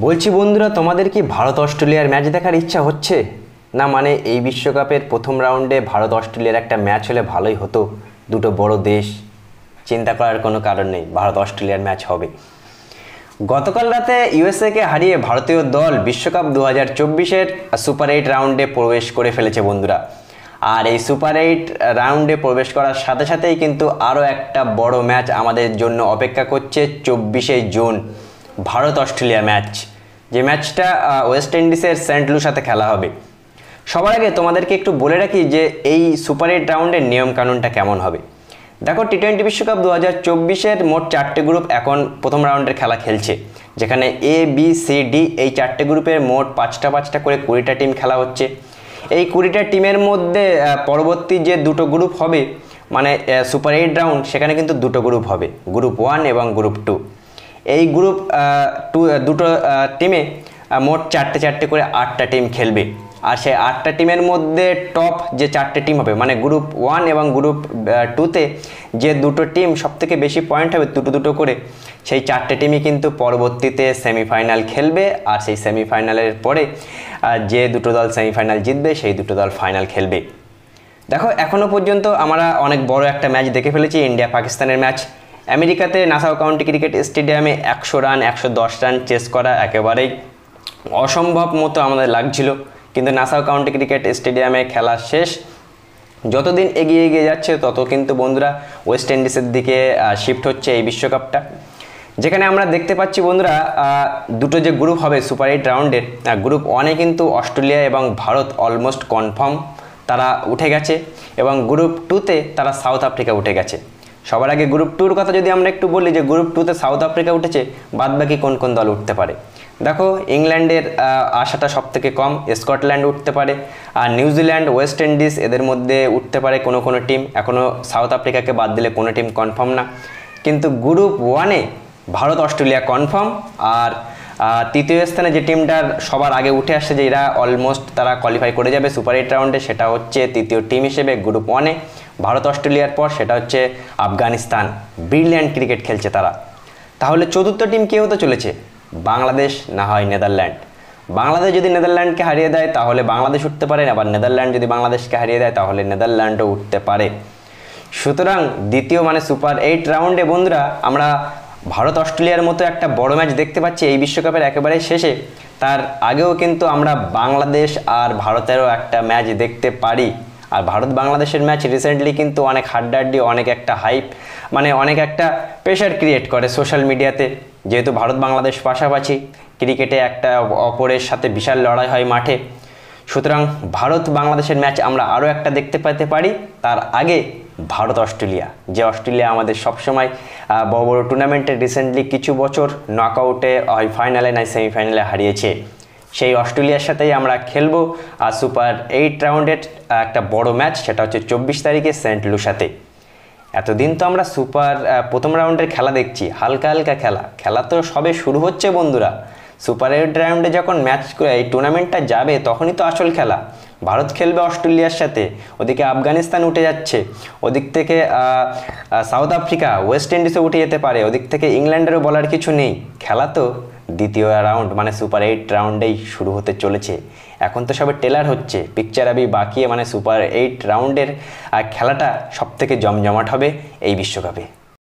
বলছি বন্ধুরা, তোমাদের কি ভারত অস্ট্রেলিয়ার ম্যাচ দেখার ইচ্ছা হচ্ছে না? মানে এই বিশ্বকাপের প্রথম রাউন্ডে ভারত অস্ট্রেলিয়ার একটা ম্যাচ হলে ভালোই হতো। দুটো বড় দেশ, চিন্তা করার কোনো কারণ নেই, ভারত অস্ট্রেলিয়ার ম্যাচ হবে। গতকাল রাতে ইউএসএকে হারিয়ে ভারতীয় দল বিশ্বকাপ 2024-এর সুপার 8 রাউন্ডে প্রবেশ করে ফেলেছে বন্ধুরা। আর এই সুপার 8 রাউন্ডে প্রবেশ করার সাথে সাথেই কিন্তু আরও একটা বড় ম্যাচ আমাদের জন্য অপেক্ষা করছে 24শে জুন, ভারত অস্ট্রেলিয়া ম্যাচ। যে ম্যাচটা ওয়েস্ট ইন্ডিজের সেন্ট লুইসে খেলা হবে। সবার আগে তোমাদেরকে একটু বলে রাখি যে এই সুপার 8 রাউন্ডের নিয়মকানুনটা কেমন হবে। দেখো, টি-20 বিশ্বকাপ 2024-এর মোট 4টে গ্রুপ এখন প্রথম রাউন্ডের খেলা খেলছে, যেখানে এ বি সি ডি এই 4টে গ্রুপের মোট 5টা করে 20টা টিম খেলা হচ্ছে। এই 20টা টিমের মধ্যে পরবর্তী যে দুটো গ্রুপ হবে, মানে সুপার 8 রাউন্ড, সেখানে কিন্তু দুটো গ্রুপ হবে, গ্রুপ 1 এবং গ্রুপ 2। এই গ্রুপ দুটো টিমে মোট 4টে করে 8টা টিম খেলবে। আর সেই 8টা টিমের মধ্যে টপ যে 4টে টিম হবে, মানে গ্রুপ 1 এবং গ্রুপ 2তে যে দুটো টিম সবথেকে বেশি পয়েন্ট হবে, দুটো করে, সেই 4টে টিমই কিন্তু পরবর্তীতে সেমিফাইনাল খেলবে। আর সেই সেমিফাইনালের পরে যে দুটো দল সেমিফাইনাল জিতবে, সেই দুটো দল ফাইনাল খেলবে। দেখো, এখনও পর্যন্ত আমরা অনেক বড় একটা ম্যাচ দেখে ফেলেছি, ইন্ডিয়া পাকিস্তানের ম্যাচ। আমেরিকাতে নাসাউ কাউন্টি ক্রিকেট স্টেডিয়ামে 100 রান 110 রান চেস করা একেবারেই অসম্ভব মতো আমাদের লাগছিল, কিন্তু নাসাউ কাউন্টি ক্রিকেট স্টেডিয়ামে খেলা শেষ। যতদিন এগিয়ে যাচ্ছে তত কিন্তু বন্ধুরা ওয়েস্ট ইন্ডিজের দিকে শিফট হচ্ছে এই বিশ্বকাপটা, যেখানে আমরা দেখতে পাচ্ছি বন্ধুরা দুটো যে গ্রুপ হবে সুপার 8 রাউন্ডের, গ্রুপ 1-এ কিন্তু অস্ট্রেলিয়া এবং ভারত অলমোস্ট কনফার্ম, তারা উঠে গেছে, এবং গ্রুপ 2-তে তারা সাউথ আফ্রিকা উঠে গেছে। সবার আগে গ্রুপ 2-র কথা যদি আমরা একটু বলি, যে গ্রুপ 2-তে সাউথ আফ্রিকা উঠেছে, বাদবাকি কোন কোন দল উঠতে পারে। দেখো, ইংল্যান্ডের আশাটা সবথেকে কম, স্কটল্যান্ড উঠতে পারে, আর নিউজিল্যান্ড, ওয়েস্ট ইন্ডিজ এদের মধ্যে উঠতে পারে কোনো টিম। এখনও সাউথ আফ্রিকাকে বাদ দিলে কোনো টিম কনফার্ম না। কিন্তু গ্রুপ 1-এ ভারত অস্ট্রেলিয়া কনফার্ম। আর তৃতীয় স্থানে যে টিমটার সবার আগে উঠে আসছে, যে এরা অলমোস্ট তারা কোয়ালিফাই করে যাবে সুপার 8 রাউন্ডে, সেটা হচ্ছে তৃতীয় টিম হিসেবে গ্রুপ 1-এ ভারত অস্ট্রেলিয়ার পর, সেটা হচ্ছে আফগানিস্তান। ব্রিলিয়ান্ট ক্রিকেট খেলছে তারা। তাহলে চতুর্থ টিম কে হতে চলেছে? বাংলাদেশ, না হয় নেদারল্যান্ড। বাংলাদেশ যদি নেদারল্যান্ডকে হারিয়ে দেয় তাহলে বাংলাদেশ উঠতে পারে, আবার নেদারল্যান্ড যদি বাংলাদেশকে হারিয়ে দেয় তাহলে নেদারল্যান্ডও উঠতে পারে। সুতরাং দ্বিতীয় মানে সুপার 8 রাউন্ডে বন্ধুরা আমরা ভারত অস্ট্রেলিয়ার মতো একটা বড় ম্যাচ দেখতে পাচ্ছি এই বিশ্বকাপের একেবারে শেষে। তার আগেও কিন্তু আমরা বাংলাদেশ আর ভারতেরও একটা ম্যাচ দেখতে পারি। আর ভারত বাংলাদেশের ম্যাচ রিসেন্টলি কিন্তু অনেক হাড্ডাহাড্ডি, অনেক একটা হাইপ, মানে অনেক একটা প্রেশার ক্রিয়েট করে সোশ্যাল মিডিয়াতে। যেহেতু ভারত বাংলাদেশ পাশাপাশি, ক্রিকেটে একটা অপরের সাথে বিশাল লড়াই হয় মাঠে। সুতরাং ভারত বাংলাদেশের ম্যাচ আমরা আরও একটা দেখতে পেতে পারি। তার আগে ভারত অস্ট্রেলিয়া, যে অস্ট্রেলিয়া আমাদের সবসময় বড় বড় টুর্নামেন্টে রিসেন্টলি কিছু বছর নকআউটে হয় ফাইনালে নয় সেমিফাইনালে হারিয়েছে, সেই অস্ট্রেলিয়ার সাথেই আমরা খেলবো সুপার 8 রাউন্ডের একটা বড় ম্যাচ, সেটা হচ্ছে 24 তারিখে সেন্ট লুইসে। এতদিন তো আমরা সুপার প্রথম রাউন্ডের খেলা দেখছি, হালকা হালকা খেলা তো সবে শুরু হচ্ছে বন্ধুরা। সুপার 8 রাউন্ডে যখন ম্যাচ এই টুর্নামেন্টটা যাবে, তখনই তো আসল খেলা। ভারত খেলবে অস্ট্রেলিয়ার সাথে, ওদিকে আফগানিস্তান উঠে যাচ্ছে, ওদিক থেকে সাউথ আফ্রিকা, ওয়েস্ট ইন্ডিজও উঠে যেতে পারে, ওদিক থেকে ইংল্যান্ডেরও বলার কিছু নেই। খেলা তো দ্বিতীয় রাউন্ড মানে সুপার 8 রাউন্ডেই শুরু হতে চলেছে। এখন তো সবে টেলার হচ্ছে, পিকচার আবি বাকি, মানে সুপার 8 রাউন্ডের খেলাটা সবথেকে জমজমাট হবে এই বিশ্বকাপে।